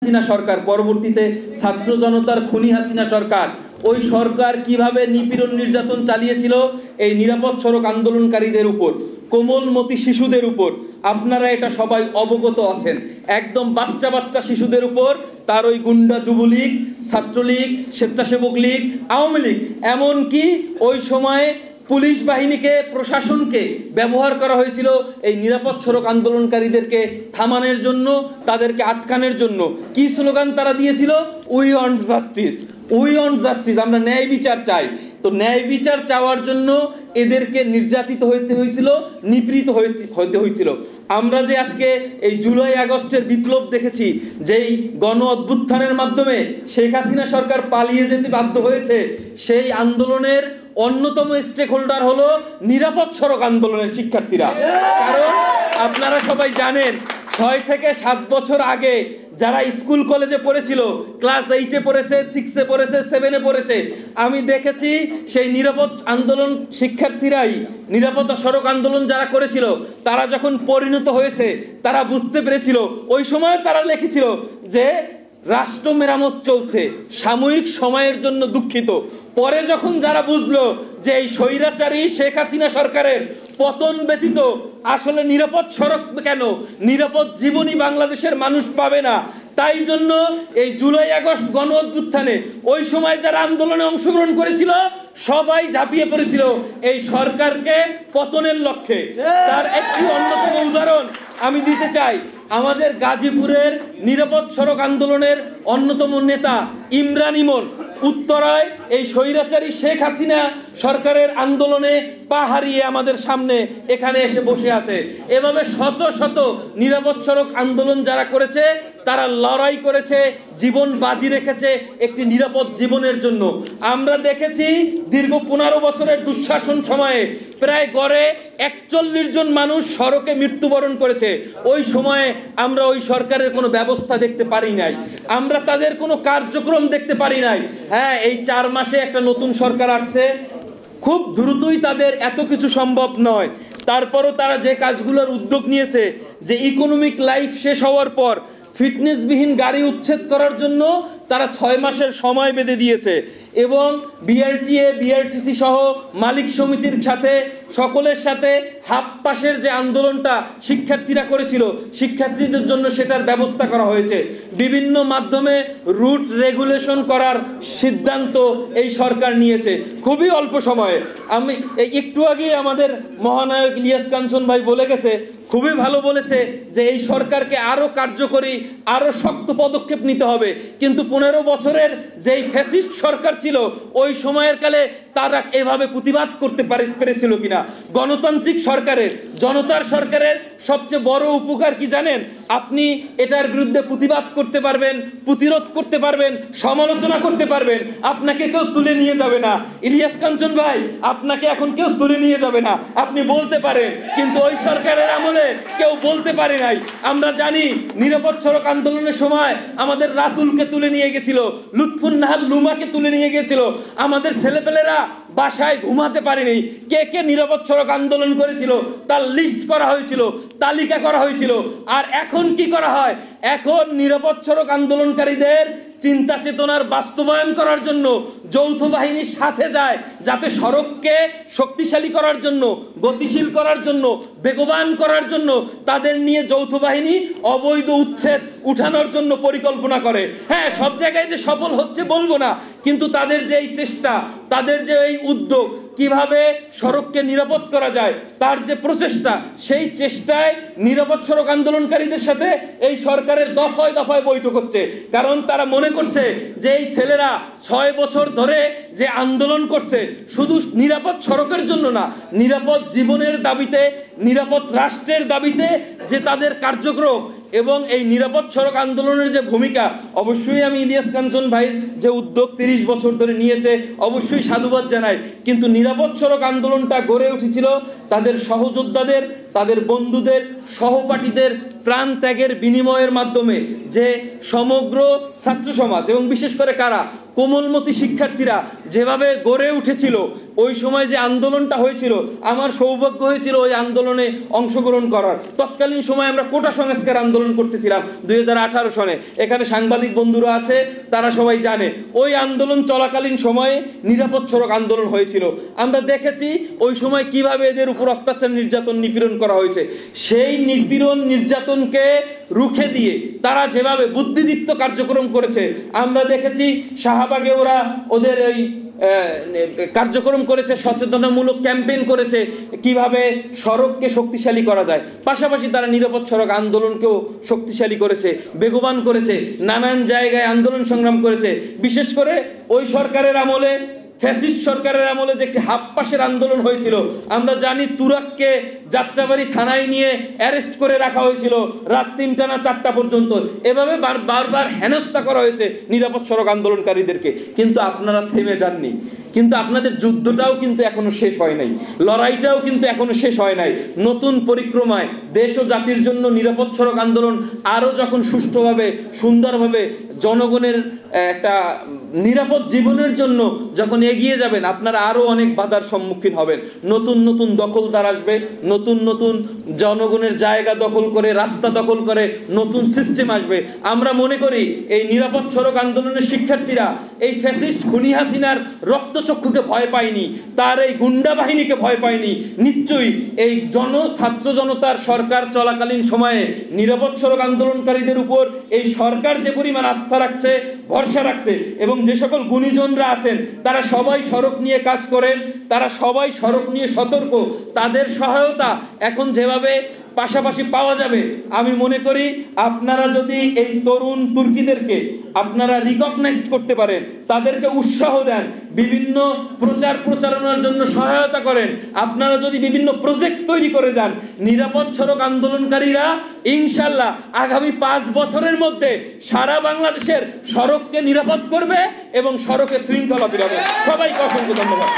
হাসিনা সরকার, পরবর্তীতে ছাত্র জনতার খুনি হাসিনা সরকার, ওই সরকার কিভাবে নিপীড়ন নির্যাতন চালিয়েছিল এই নিরাপদ সড়ক আন্দোলনকারীদের উপর, কোমলমতি শিশুদের উপর। আপনারা এটা সবাই অবগত আছেন। একদম বাচ্চা বাচ্চা শিশুদের উপর তার ওই গুন্ডা যুবলীগ, ছাত্রলীগ, স্বেচ্ছাসেবক লীগ, আওয়ামী লীগ, এমনকি ওই সময়ে পুলিশ বাহিনীকে, প্রশাসনকে ব্যবহার করা হয়েছিল এই নিরাপদ সড়ক আন্দোলনকারীদেরকে থামানোর জন্য, তাদেরকে আটকানোর জন্য। কি স্লোগান তারা দিয়েছিল? We want justice, we want justice, আমরা ন্যায় বিচার চাই। তো ন্যায় বিচার চাওয়ার জন্য এদেরকে নির্যাতিত হতে হয়েছিল, নিপীড়িত হতে হয়েছিল। আমরা যে আজকে এই জুলাই আগস্টের বিপ্লব দেখেছি, যেই গণ অভ্যুত্থানের মাধ্যমে শেখ হাসিনা সরকার পালিয়ে যেতে বাধ্য হয়েছে, সেই আন্দোলনের অন্যতম স্টেক হোল্ডার হলো নিরাপদ সড়ক আন্দোলনের শিক্ষার্থীরা। কারণ আপনারা সবাই জানেন 6 থেকে 7 বছর আগে যারা স্কুল কলেজে পড়েছিল, ক্লাস 8-এ পড়েছে, 6-এ পড়েছে, 7-এ পড়েছে, আমি দেখেছি সেই নিরাপদ আন্দোলন শিক্ষার্থীরাই, নিরাপত্তা সড়ক আন্দোলন যারা করেছিল, তারা যখন পরিণত হয়েছে তারা বুঝতে পেরেছিল, ওই সময় তারা লিখেছিল যে রাষ্ট্র মেরামত চলছে, সাময়িক সময়ের জন্য দুঃখিত। পরে যখন যারা বুঝলো যে এই স্বৈরাচারী শেখ হাসিনা সরকারের পতন ব্যতীত আসলে নিরাপদ সড়ক কেন, নিরাপদ জীবনই বাংলাদেশের মানুষ পাবে না, তাই জন্য এই জুলাই আগস্ট গণ অভ্যুত্থানে ওই সময় যারা আন্দোলনে অংশগ্রহণ করেছিল সবাই ঝাঁপিয়ে পড়েছিল এই সরকারকে পতনের লক্ষ্যে। তার একটি অন্যতম উদাহরণ আমি দিতে চাই। আমাদের গাজীপুরের নিরাপদ সড়ক আন্দোলনের অন্যতম নেতা ইমরান ইমন উত্তরায় এই স্বৈরাচারী শেখ হাসিনা সরকারের আন্দোলনে পা হারিয়ে আমাদের সামনে এখানে এসে বসে আছে। এভাবে শত শত নিরাপদ সড়ক আন্দোলন যারা করেছে তারা লড়াই করেছে, জীবন বাজি রেখেছে একটি নিরাপদ জীবনের জন্য। আমরা দেখেছি দীর্ঘ 15 বছরের দুঃশাসন সময়ে প্রায় গড়ে 41 জন মানুষ সড়কে মৃত্যুবরণ করেছে। ওই সময়ে আমরা ওই সরকারের কোনো ব্যবস্থা দেখতে পারি নাই, আমরা তাদের কোনো কার্যক্রম দেখতে পারি নাই। হ্যাঁ, এই 4 মাসে একটা নতুন সরকার আসছে, খুব দ্রুতই তাদের এত কিছু সম্ভব নয়, তারপরও তারা যে কাজগুলোর উদ্যোগ নিয়েছে, যে ইকোনমিক লাইফ শেষ হওয়ার পর ফিটনেসবিহীন গাড়ি উচ্ছেদ করার জন্য তারা 6 মাসের সময় বেঁধে দিয়েছে, এবং বিআরটিএ, বিআরটিসি সহ মালিক সমিতির সাথে সকলের সাথে হাফ পাসের যে আন্দোলনটা শিক্ষার্থীরা করেছিল, শিক্ষার্থীদের জন্য সেটার ব্যবস্থা করা হয়েছে। বিভিন্ন মাধ্যমে রুট রেগুলেশন করার সিদ্ধান্ত এই সরকার নিয়েছে খুবই অল্প সময়ে। আমি একটু আগে আমাদের মহানায়ক ইলিয়াস কাঞ্চন ভাই বলে গেছে, খুবই ভালো বলেছে যে এই সরকারকে আরও কার্যকরী, আরও শক্ত পদক্ষেপ নিতে হবে। কিন্তু 15 বছরের যেই ফ্যাসিস্ট সরকার ছিল ওই সময়ের কালে তারা এভাবে প্রতিবাদ করতে পেরেছিল কিনা? গণতান্ত্রিক সরকারের, জনতার সরকারের সবচেয়ে বড় উপকার কি জানেন? আপনি এটার বিরুদ্ধে প্রতিবাদ করতে পারবেন, প্রতিরোধ করতে পারবেন, সমালোচনা করতে পারবেন, আপনাকে কেউ তুলে নিয়ে যাবে না। ইলিয়াস কাঞ্চন ভাই, আপনাকে এখন কেউ তুলে নিয়ে যাবে না, আপনি বলতে পারেন, কিন্তু ওই সরকারের আমলে কেউ বলতে পারে নাই। আমরা জানি নিরাপদ সড়ক আন্দোলনের সময় আমাদের রাতুলকে তুলে নিয়ে গেছিল, লুৎফুন নাহার লুমাকে তুলে নিয়ে গেছিল, আমাদের ছেলেপেলেরা বাসায় ঘুমাতে পারেনি। কে কে নিরাপদ সড়ক আন্দোলন করেছিল তার লিস্ট করা হয়েছিল, তালিকা করা হয়েছিল। আর এখন কি করা হয়? এখন নিরাপদ সড়ক আন্দোলনকারীদের চিন্তা চেতনার বাস্তবায়ন করার জন্য যৌথ বাহিনীর সাথে যায়, যাতে সড়ককে শক্তিশালী করার জন্য, গতিশীল করার জন্য, বেগবান করার জন্য তাদের নিয়ে যৌথ বাহিনী অবৈধ উচ্ছেদ উঠানোর জন্য পরিকল্পনা করে। হ্যাঁ, সব জায়গায় যে সফল হচ্ছে বলবো না, কিন্তু তাদের যে এই চেষ্টা, তাদের যে এই উদ্যোগ, কিভাবে সড়ককে নিরাপদ করা যায় তার যে প্রচেষ্টা, সেই চেষ্টায় নিরাপদ সড়ক আন্দোলনকারীদের সাথে এই সরকারের দফায় দফায় বৈঠক হচ্ছে। কারণ তারা মনে করছে যে এই ছেলেরা 6 বছর ধরে যে আন্দোলন করছে শুধু নিরাপদ সড়কের জন্য না, নিরাপদ জীবনের দাবিতে, নিরাপদ রাষ্ট্রের দাবিতে যে তাদের কার্যক্রম এবং এই নিরাপদ সড়ক আন্দোলনের যে ভূমিকা, অবশ্যই আমি ইলিয়াস কাঞ্চন ভাইয়ের যে উদ্যোগ 30 বছর ধরে নিয়েছে অবশ্যই সাধুবাদ জানাই। কিন্তু নিরাপদ সড়ক আন্দোলনটা গড়ে উঠেছিল তাদের সহযোদ্ধাদের, তাদের বন্ধুদের সহপাঠীদের প্রাণ ত্যাগের বিনিময়ের মাধ্যমে যে সমগ্র ছাত্র সমাজ এবং বিশেষ করে কারা কোমলমতি শিক্ষার্থীরা যেভাবে গড়ে উঠেছিল, ওই সময় যে আন্দোলনটা হয়েছিল, আমার সৌভাগ্য হয়েছিল ওই আন্দোলনে অংশগ্রহণ করার। তৎকালীন সময় আমরা কোটা সংস্কার আন্দোলন করতেছিলাম 2018 সনে। এখানে সাংবাদিক বন্ধুরা আছে, তারা সবাই জানে ওই আন্দোলন চলাকালীন সময়ে নিরাপদ সড়ক আন্দোলন হয়েছিল। আমরা দেখেছি ওই সময় কিভাবে এদের উপর অত্যাচার, নির্যাতন, নিপীড়ন করা হয়েছে। সেই নিপীড়ন নির্যাতনকে রুখে দিয়ে তারা যেভাবে বুদ্ধিদীপ্ত কার্যক্রম করেছে, আমরা দেখেছি শাহবাগে ওরা ওদের ওই কার্যক্রম করেছে, সচেতনামূলক ক্যাম্পেইন করেছে কিভাবে সড়ককে শক্তিশালী করা যায়। পাশাপাশি তারা নিরাপদ সড়ক আন্দোলনকেও শক্তিশালী করেছে, বেগবান করেছে, নানান জায়গায় আন্দোলন সংগ্রাম করেছে। বিশেষ করে ওই সরকারের আমলে, ফ্যাসিস্ট সরকারের আমলে যে একটি হাফ পাশের আন্দোলন হয়েছিল, আমরা জানি তুরাককে যাত্রাবাড়ি থানায় নিয়ে অ্যারেস্ট করে রাখা হয়েছিল রাত 3টা না 4টা পর্যন্ত। এভাবে বারবার হেনস্থা করা হয়েছে নিরাপদ সড়ক আন্দোলনকারীদেরকে। কিন্তু আপনারা থেমে যাননি, কিন্তু আপনাদের যুদ্ধটাও কিন্তু এখনো শেষ হয় নাই, লড়াইটাও কিন্তু এখনো শেষ হয় নাই। নতুন পরিক্রমায় দেশ ও জাতির জন্য নিরাপদ সড়ক আন্দোলন আরও যখন সুষ্ঠুভাবে, সুন্দরভাবে জনগণের একটা নিরাপদ জীবনের জন্য যখন এগিয়ে যাবেন, আপনারা আরও অনেক বাধার সম্মুখীন হবেন। নতুন নতুন দখলদার আসবে, নতুন নতুন জনগণের জায়গা দখল করে, রাস্তা দখল করে নতুন সিস্টেম আসবে। আমরা মনে করি এই নিরাপদ সড়ক আন্দোলনের শিক্ষার্থীরা এই ফ্যাসিস্ট খুনি হাসিনার রক্তচক্ষুকে ভয় পায়নি, তার এই গুন্ডা বাহিনীকে ভয় পায়নি। নিশ্চয়ই এই ছাত্র জনতার সরকার চলাকালীন সময়ে নিরাপদ সড়ক আন্দোলনকারীদের উপর এই সরকার যে পরিমাণ আস্থা রাখছে, ভরসা রাখছে, এবং যে সকল গুণীজনরা আছেন তারা সবাই সড়ক নিয়ে কাজ করেন, তারা সবাই সড়ক নিয়ে সতর্ক। তাদের সহায়তা এখন যেভাবে পাশাপাশি পাওয়া যাবে, আমি মনে করি আপনারা যদি এই তরুণ তুর্কিদেরকে আপনারা রিকগনাইজ করতে পারেন, তাদেরকে উৎসাহ দেন, বিভিন্ন প্রচারণার জন্য সহায়তা করেন, আপনারা যদি বিভিন্ন প্রজেক্ট তৈরি করে দেন, নিরাপদ সড়ক আন্দোলনকারীরা ইনশাল্লাহ আগামী 5 বছরের মধ্যে সারা বাংলাদেশের সড়ককে নিরাপদ করবে এবং সড়কে শৃঙ্খলা ফিরাবে। সবাইকে অসংখ্য ধন্যবাদ।